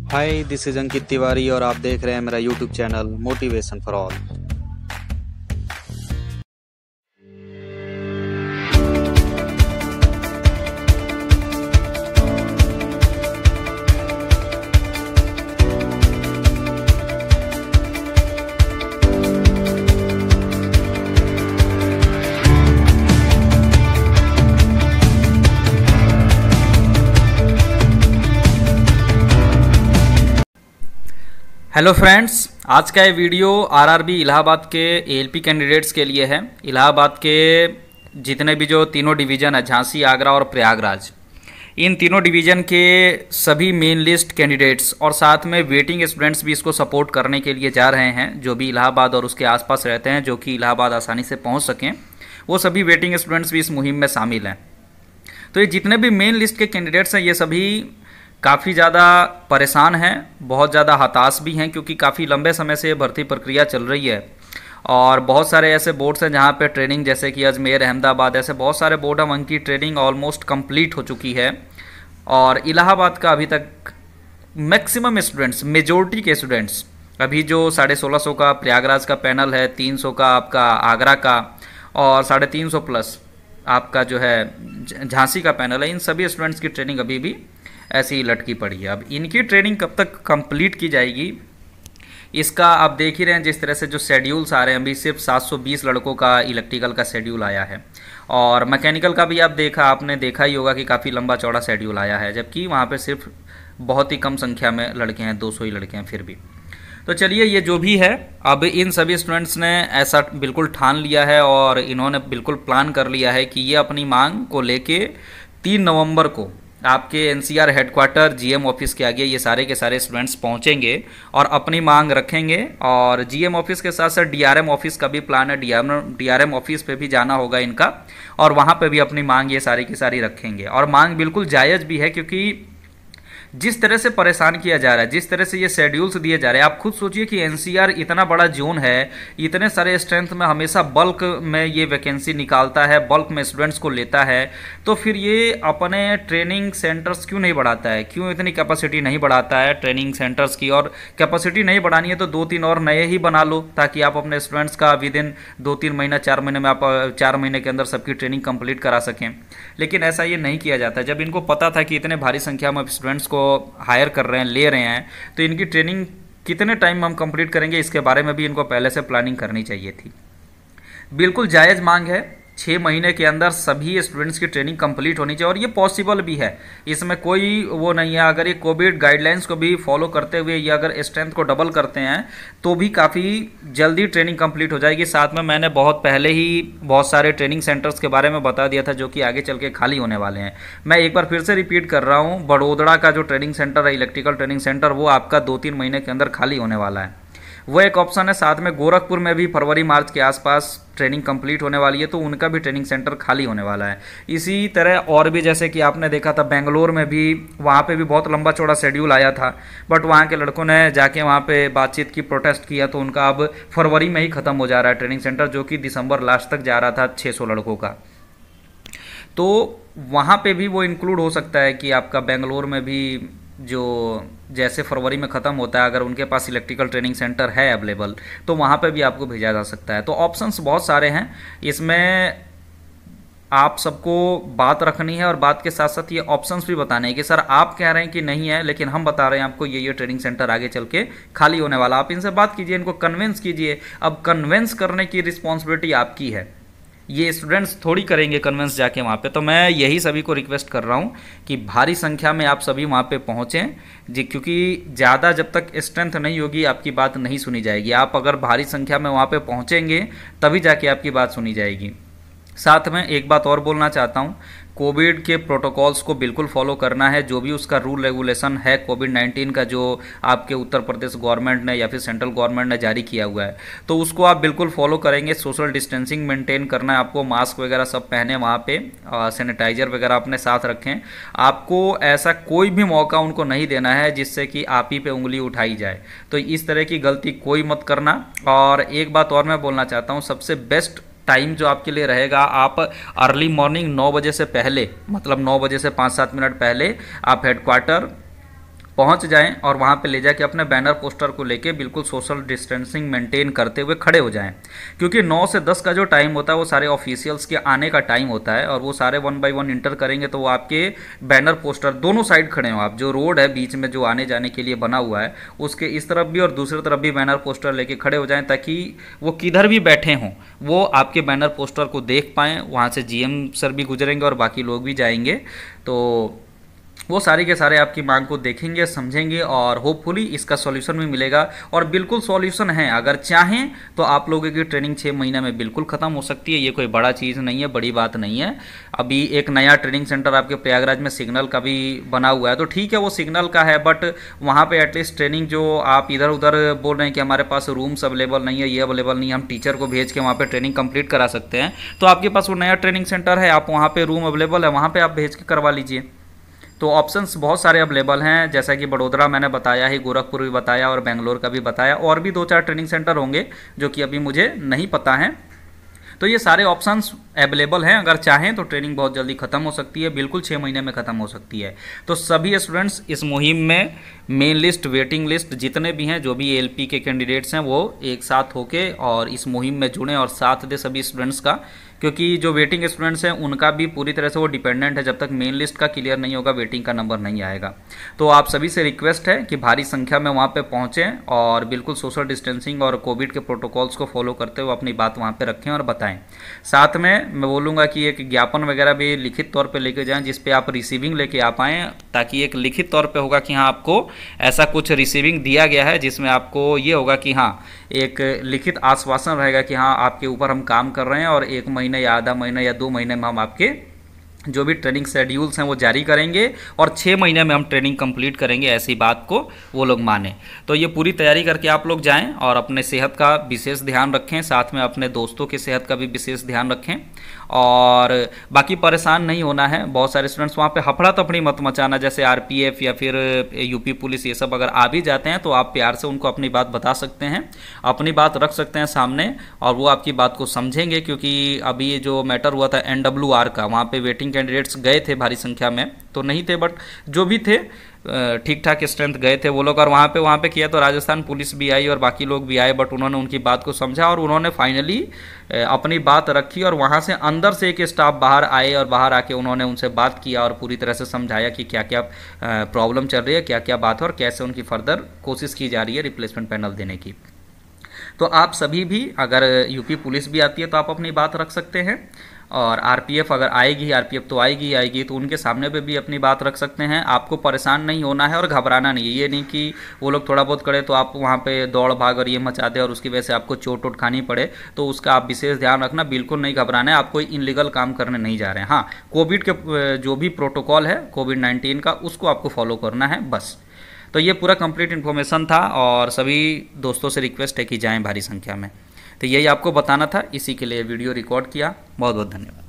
Hi, this is Ankit Tiwari और आप देख रहे हैं मेरा YouTube channel motivation for all. Hello friends, आज का ये वीडियो आरआरबी इलाहाबाद के एएलपी कैंडिडेट्स के लिए है। इलाहाबाद के जितने भी जो तीनों डिवीज़न है, झांसी, आगरा और प्रयागराज, इन तीनों डिवीज़न के सभी मेन लिस्ट कैंडिडेट्स और साथ में वेटिंग स्टूडेंट्स भी इसको सपोर्ट करने के लिए जा रहे हैं, जो भी इलाहाबाद और उसके आसपास रहते हैं, जो कि इलाहाबाद आसानी से पहुँच सकें, वो सभी वेटिंग स्टूडेंट्स भी इस मुहिम में शामिल हैं। तो ये जितने भी मेन लिस्ट के कैंडिडेट्स हैं, ये सभी काफ़ी ज़्यादा परेशान हैं, बहुत ज़्यादा हताश भी हैं, क्योंकि काफ़ी लंबे समय से भर्ती प्रक्रिया चल रही है और बहुत सारे ऐसे बोर्ड्स हैं जहाँ पे ट्रेनिंग, जैसे कि अजमेर, अहमदाबाद, ऐसे बहुत सारे बोर्ड हैं, उनकी ट्रेनिंग ऑलमोस्ट कंप्लीट हो चुकी है। और इलाहाबाद का अभी तक मैक्सिमम स्टूडेंट्स, मेजोरिटी के स्टूडेंट्स, अभी जो 1650 का प्रयागराज का पैनल है, 300 का आपका आगरा का और 350 प्लस आपका जो है झांसी का पैनल है, इन सभी स्टूडेंट्स की ट्रेनिंग अभी भी ऐसी ही लटकी पड़ी है। अब इनकी ट्रेनिंग कब तक कंप्लीट की जाएगी, इसका आप देख ही रहे हैं। जिस तरह से जो शेड्यूल्स आ रहे हैं, अभी सिर्फ 720 लड़कों का इलेक्ट्रिकल का शेड्यूल आया है और मैकेनिकल का भी आपने देखा ही होगा कि काफ़ी लंबा चौड़ा शेड्यूल आया है, जबकि वहाँ पे सिर्फ बहुत ही कम संख्या में लड़के हैं, 200 ही लड़के हैं फिर भी। तो चलिए, ये जो भी है, अब इन सभी स्टूडेंट्स ने ऐसा बिल्कुल ठान लिया है और इन्होंने बिल्कुल प्लान कर लिया है कि ये अपनी मांग को लेके 3 नवंबर को आपके एनसीआर हेडक्वार्टर जीएम ऑफिस के आगे ये सारे के सारे स्टूडेंट्स पहुंचेंगे और अपनी मांग रखेंगे। और जीएम ऑफिस के साथ साथ डीआरएम ऑफिस का भी प्लान है, डीआरएम ऑफिस पे भी जाना होगा इनका और वहां पे भी अपनी मांग ये सारी की सारी रखेंगे। और मांग बिल्कुल जायज़ भी है, क्योंकि जिस तरह से परेशान किया जा रहा है, जिस तरह से ये शेड्यूल्स दिए जा रहे हैं, आप खुद सोचिए कि एनसीआर इतना बड़ा जोन है, इतने सारे स्ट्रेंथ में हमेशा बल्क में ये वैकेंसी निकालता है, बल्क में स्टूडेंट्स को लेता है, तो फिर ये अपने ट्रेनिंग सेंटर्स क्यों नहीं बढ़ाता है, क्यों इतनी कैपेसिटी नहीं बढ़ाता है ट्रेनिंग सेंटर्स की। और कैपेसिटी नहीं बढ़ानी है तो 2-3 और नए ही बना लो, ताकि आप अपने स्टूडेंट्स का विद इन 2-3 महीना, 4 महीने में आप 4 महीने के अंदर सबकी ट्रेनिंग कंप्लीट करा सकें। लेकिन ऐसा ये नहीं किया जाता। जब इनको पता था कि इतने भारी संख्या में स्टूडेंट्स को हायर कर रहे हैं, ले रहे हैं, तो इनकी ट्रेनिंग कितने टाइम में हम कंप्लीट करेंगे, इसके बारे में भी इनको पहले से प्लानिंग करनी चाहिए थी। बिल्कुल जायज़ मांग है, 6 महीने के अंदर सभी स्टूडेंट्स की ट्रेनिंग कंप्लीट होनी चाहिए और ये पॉसिबल भी है, इसमें कोई वो नहीं है। अगर ये कोविड गाइडलाइंस को भी फॉलो करते हुए ये अगर स्ट्रेंथ को डबल करते हैं तो भी काफ़ी जल्दी ट्रेनिंग कंप्लीट हो जाएगी। साथ में मैंने बहुत पहले ही बहुत सारे ट्रेनिंग सेंटर्स के बारे में बता दिया था, जो कि आगे चल के खाली होने वाले हैं। मैं एक बार फिर से रिपीट कर रहा हूँ, बड़ोदरा का जो ट्रेनिंग सेंटर है, इलेक्ट्रिकल ट्रेनिंग सेंटर, वो आपका 2-3 महीने के अंदर खाली होने वाला है, वो एक ऑप्शन है। साथ में गोरखपुर में भी फरवरी मार्च के आसपास ट्रेनिंग कंप्लीट होने वाली है, तो उनका भी ट्रेनिंग सेंटर खाली होने वाला है। इसी तरह और भी, जैसे कि आपने देखा था बेंगलोर में भी, वहाँ पे भी बहुत लंबा चौड़ा शेड्यूल आया था, बट वहाँ के लड़कों ने जाके वहाँ पे बातचीत की, प्रोटेस्ट किया, तो उनका अब फरवरी में ही ख़त्म हो जा रहा है ट्रेनिंग सेंटर, जो कि दिसंबर लास्ट तक जा रहा था 600 लड़कों का। तो वहाँ पे भी वो इंक्लूड हो सकता है कि आपका बेंगलोर में भी जो जैसे फरवरी में ख़त्म होता है, अगर उनके पास इलेक्ट्रिकल ट्रेनिंग सेंटर है अवेलेबल, तो वहाँ पे भी आपको भेजा जा सकता है। तो ऑप्शंस बहुत सारे हैं, इसमें आप सबको बात रखनी है और बात के साथ साथ ये ऑप्शंस भी बताने हैं कि सर आप कह रहे हैं कि नहीं है, लेकिन हम बता रहे हैं आपको ये ट्रेनिंग सेंटर आगे चल के खाली होने वाला। आप इनसे बात कीजिए, इनको कन्विंस कीजिए। अब कन्विंस करने की रिस्पॉन्सिबिलिटी आपकी है, ये स्टूडेंट्स थोड़ी करेंगे कन्विंस जाके वहाँ पे। तो मैं यही सभी को रिक्वेस्ट कर रहा हूँ कि भारी संख्या में आप सभी वहाँ पे पहुँचें जी, क्योंकि ज़्यादा जब तक स्ट्रेंथ नहीं होगी आपकी बात नहीं सुनी जाएगी। आप अगर भारी संख्या में वहाँ पे पहुँचेंगे तभी जाके आपकी बात सुनी जाएगी। साथ में एक बात और बोलना चाहता हूँ, कोविड के प्रोटोकॉल्स को बिल्कुल फॉलो करना है। जो भी उसका रूल रेगुलेशन है कोविड-19 का, जो आपके उत्तर प्रदेश गवर्नमेंट ने या फिर सेंट्रल गवर्नमेंट ने जारी किया हुआ है, तो उसको आप बिल्कुल फॉलो करेंगे। सोशल डिस्टेंसिंग मेंटेन करना है आपको, मास्क वगैरह सब पहने वहाँ पे, सैनिटाइजर वगैरह अपने साथ रखें। आपको ऐसा कोई भी मौका उनको नहीं देना है जिससे कि आप ही पे उंगली उठाई जाए, तो इस तरह की गलती कोई मत करना। और एक बात और मैं बोलना चाहता हूँ, सबसे बेस्ट टाइम जो आपके लिए रहेगा, आप अर्ली मॉर्निंग 9 बजे से पहले, मतलब 9 बजे से 5-7 मिनट पहले आप हेडक्वार्टर पहुंच जाएं और वहां पे ले जाके अपने बैनर पोस्टर को लेके बिल्कुल सोशल डिस्टेंसिंग मेंटेन करते हुए खड़े हो जाएं, क्योंकि 9 से 10 का जो टाइम होता है वो सारे ऑफिशियल्स के आने का टाइम होता है और वो सारे 1 बाय 1 इंटर करेंगे, तो वो आपके बैनर पोस्टर दोनों साइड खड़े हो आप, जो रोड है बीच में जो आने जाने के लिए बना हुआ है उसके इस तरफ भी और दूसरी तरफ भी बैनर पोस्टर लेके खड़े हो जाएं, ताकि वो किधर भी बैठे हों वो आपके बैनर पोस्टर को देख पाएँ। वहाँ से जीएम सर भी गुजरेंगे और बाकी लोग भी जाएंगे, तो वो सारे के सारे आपकी मांग को देखेंगे, समझेंगे और होपफुली इसका सॉल्यूशन भी मिलेगा। और बिल्कुल सॉल्यूशन है, अगर चाहें तो आप लोगों की ट्रेनिंग 6 महीने में बिल्कुल ख़त्म हो सकती है। ये कोई बड़ा चीज़ नहीं है, बड़ी बात नहीं है। अभी एक नया ट्रेनिंग सेंटर आपके प्रयागराज में सिग्नल का भी बना हुआ है, तो ठीक है वो सिग्नल का है, बट वहाँ पर एटलीस्ट ट्रेनिंग जो आप इधर उधर बोल रहे हैं कि हमारे पास रूम्स अवेलेबल नहीं है, ये अवेलेबल नहीं है, हम टीचर को भेज के वहाँ पर ट्रेनिंग कंप्लीट करा सकते हैं, तो आपके पास वो नया ट्रेनिंग सेंटर है, आप वहाँ पर रूम अवेलेबल है, वहाँ पर आप भेज के करवा लीजिए। तो ऑप्शंस बहुत सारे अवेलेबल हैं, जैसा कि बड़ोदरा मैंने बताया ही, गोरखपुर भी बताया और बेंगलोर का भी बताया, और भी 2-4 ट्रेनिंग सेंटर होंगे जो कि अभी मुझे नहीं पता है। तो ये सारे ऑप्शंस अवेलेबल हैं, अगर चाहें तो ट्रेनिंग बहुत जल्दी खत्म हो सकती है, बिल्कुल 6 महीने में खत्म हो सकती है। तो सभी स्टूडेंट्स इस मुहिम में मेन लिस्ट, वेटिंग लिस्ट जितने भी हैं, जो भी एएलपी के कैंडिडेट्स हैं, वो एक साथ होके और इस मुहिम में जुड़ें और साथ दें सभी स्टूडेंट्स का, क्योंकि जो वेटिंग स्टूडेंट्स हैं उनका भी पूरी तरह से वो डिपेंडेंट है, जब तक मेन लिस्ट का क्लियर नहीं होगा वेटिंग का नंबर नहीं आएगा। तो आप सभी से रिक्वेस्ट है कि भारी संख्या में वहाँ पे पहुँचें और बिल्कुल सोशल डिस्टेंसिंग और कोविड के प्रोटोकॉल्स को फॉलो करते हुए अपनी बात वहाँ पे रखें और बताएं। साथ में मैं बोलूँगा कि एक ज्ञापन वगैरह भी लिखित तौर पर लेके जाएँ, जिस पे आप रिसीविंग लेके आ पाएँ, ताकि एक लिखित तौर पर होगा कि हाँ आपको ऐसा कुछ रिसीविंग दिया गया है, जिसमें आपको ये होगा कि हाँ एक लिखित आश्वासन रहेगा कि हाँ आपके ऊपर हम काम कर रहे हैं और 1 महीने या आधा महीने या 2 महीने में हम आपके जो भी ट्रेनिंग शेड्यूल्स हैं वो जारी करेंगे और 6 महीने में हम ट्रेनिंग कंप्लीट करेंगे, ऐसी बात को वो लोग माने। तो ये पूरी तैयारी करके आप लोग जाएं और अपने सेहत का विशेष ध्यान रखें, साथ में अपने दोस्तों की सेहत का भी विशेष ध्यान रखें और बाकी परेशान नहीं होना है। बहुत सारे स्टूडेंट्स वहाँ पे हफड़ा तफड़ी मत मचाना, जैसे आरपीएफ या फिर यूपी पुलिस ये सब अगर आ भी जाते हैं तो आप प्यार से उनको अपनी बात बता सकते हैं, अपनी बात रख सकते हैं सामने और वो आपकी बात को समझेंगे। क्योंकि अभी ये जो मैटर हुआ था NWR का, वहाँ पे वेटिंग कैंडिडेट्स गए थे भारी संख्या में, तो नहीं थे बट जो भी थे ठीक ठाक स्ट्रेंथ गए थे वो लोग, और वहाँ पे किया तो राजस्थान पुलिस भी आई और बाकी लोग भी आए, बट उन्होंने उनकी बात को समझा और उन्होंने फाइनली अपनी बात रखी और वहाँ से अंदर से एक स्टाफ बाहर आए और बाहर आके उन्होंने उनसे बात किया और पूरी तरह से समझाया कि क्या क्या प्रॉब्लम चल रही है, क्या क्या बात है और कैसे उनकी फर्दर कोशिश की जा रही है रिप्लेसमेंट पैनल देने की। तो आप सभी भी, अगर यूपी पुलिस भी आती है तो आप अपनी बात रख सकते हैं, और आरपीएफ अगर आएगी, आरपीएफ तो आएगी तो उनके सामने पे भी अपनी बात रख सकते हैं। आपको परेशान नहीं होना है और घबराना नहीं है। ये नहीं कि वो लोग थोड़ा बहुत करे तो आप वहाँ पे दौड़ भाग और ये मचा दे और उसकी वजह से आपको चोट वोट खानी पड़े, तो उसका आप विशेष ध्यान रखना, बिल्कुल नहीं घबराना है। आप कोई इनलीगल काम करने नहीं जा रहे हैं। हाँ, कोविड के जो भी प्रोटोकॉल है कोविड-19 का, उसको आपको फॉलो करना है बस। तो ये पूरा कंप्लीट इन्फॉर्मेशन था और सभी दोस्तों से रिक्वेस्ट है कि जाएं भारी संख्या में। तो यही आपको बताना था, इसी के लिए वीडियो रिकॉर्ड किया। बहुत बहुत धन्यवाद।